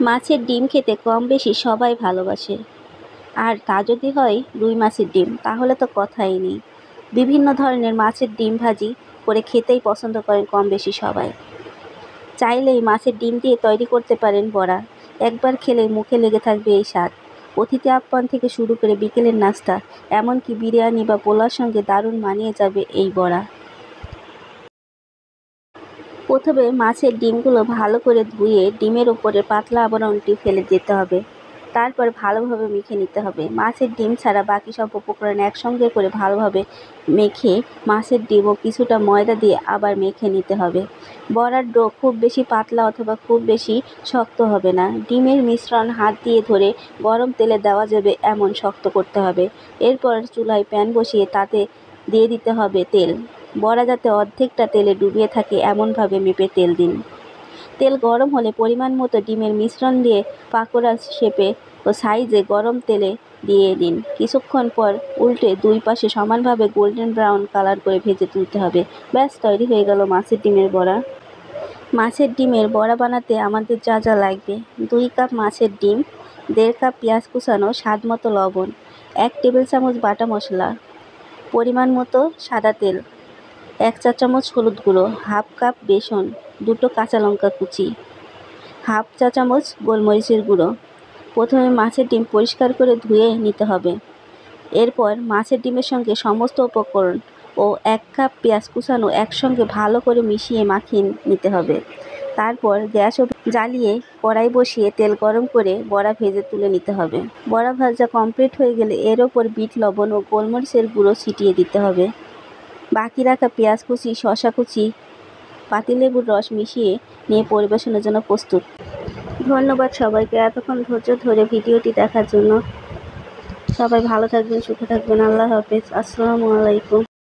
মাছের ডিম খেতে কম বেশি সবাই ভালোবাসে। আর তা যদি হয় রুই মাছের ডিম, তাহলে তো কথাই নেই। বিভিন্ন ধরনের মাছের ডিম ভাজি করে খেতেই পছন্দ করেন কম বেশি সবাই। চাইলেই মাছের ডিম দিয়ে তৈরি করতে পারেন বড়া। একবার খেলেই মুখে লেগে থাকবে এই স্বাদ। অতিথি আপ্যায়ন থেকে শুরু করে বিকেলের নাস্তা, এমনকি বিরিয়ানি বা পোলাওর সঙ্গে দারুণ মানিয়ে যাবে এই বড়া। প্রথমে মাছের ডিমগুলো ভালো করে ধুয়ে ডিমের উপরের পাতলা আবরণটি ফেলে দিতে হবে। তারপর ভালোভাবে মেখে নিতে হবে। মাছের ডিম ছাড়া বাকি সব উপকরণ একসঙ্গে করে ভালোভাবে মেখে মাছের ডিম ও কিছুটা ময়দা দিয়ে আবার মেখে নিতে হবে। বড়ার ডো খুব বেশি পাতলা অথবা খুব বেশি শক্ত হবে না। ডিমের মিশ্রণ হাত দিয়ে ধরে গরম তেলে দেওয়া যাবে এমন শক্ত করতে হবে। এরপর চুলায় প্যান বসিয়ে তাতে দিয়ে দিতে হবে তেল। বড়া যাতে অর্ধেকটা তেলে ডুবিয়ে থাকে এমনভাবে মেপে তেল দিন। তেল গরম হলে পরিমাণ মতো ডিমের মিশ্রণ দিয়ে পাকোড়া শেপে ও সাইজে গরম তেলে দিয়ে দিন। কিছুক্ষণ পর উল্টে দুই পাশে সমানভাবে গোল্ডেন ব্রাউন কালার করে ভেজে তুলতে হবে। ব্যাস, তৈরি হয়ে গেল মাছের ডিমের বড়া। মাছের ডিমের বড়া বানাতে আমাদের যা যা লাগবে: 2 কাপ মাছের ডিম, 1.5 কাপ পেঁয়াজ কুচানো, স্বাদ মতো লবণ, 1 টেবিল চামচ বাটা মশলা, পরিমাণ মতো সাদা তেল, 1 চা চামচ হলুদ গুঁড়ো, হাফ কাপ বেসন, 2টো কাঁচা লঙ্কা কুচি, হাফ চা চামচ গোলমরিচের গুঁড়ো। প্রথমে মাছের ডিম পরিষ্কার করে ধুয়ে নিতে হবে। এরপর মাছের ডিমের সঙ্গে সমস্ত উপকরণ ও 1 কাপ পেঁয়াজ কুচানো একসঙ্গে ভালো করে মিশিয়ে মাখিয়ে নিতে হবে। তারপর গ্যাস জ্বালিয়ে কড়াই বসিয়ে তেল গরম করে বড়া ভেজে তুলে নিতে হবে। বড়া ভাজা কমপ্লিট হয়ে গেলে এর ওপর বিট লবণ ও গোলমরিচের গুঁড়ো ছিটিয়ে দিতে হবে। বাকি রাখা পেঁয়াজ কুচি, শসা কুচি, পাতিলেবুর রস মিশিয়ে নিয়ে পরিবেশনের জন্য প্রস্তুত। ধন্যবাদ সবাইকে এতক্ষণ ধৈর্য ধরে ভিডিওটি দেখার জন্য। সবাই ভালো থাকবেন, সুখে থাকবেন। আল্লাহ হাফেজ। আসসালামু আলাইকুম।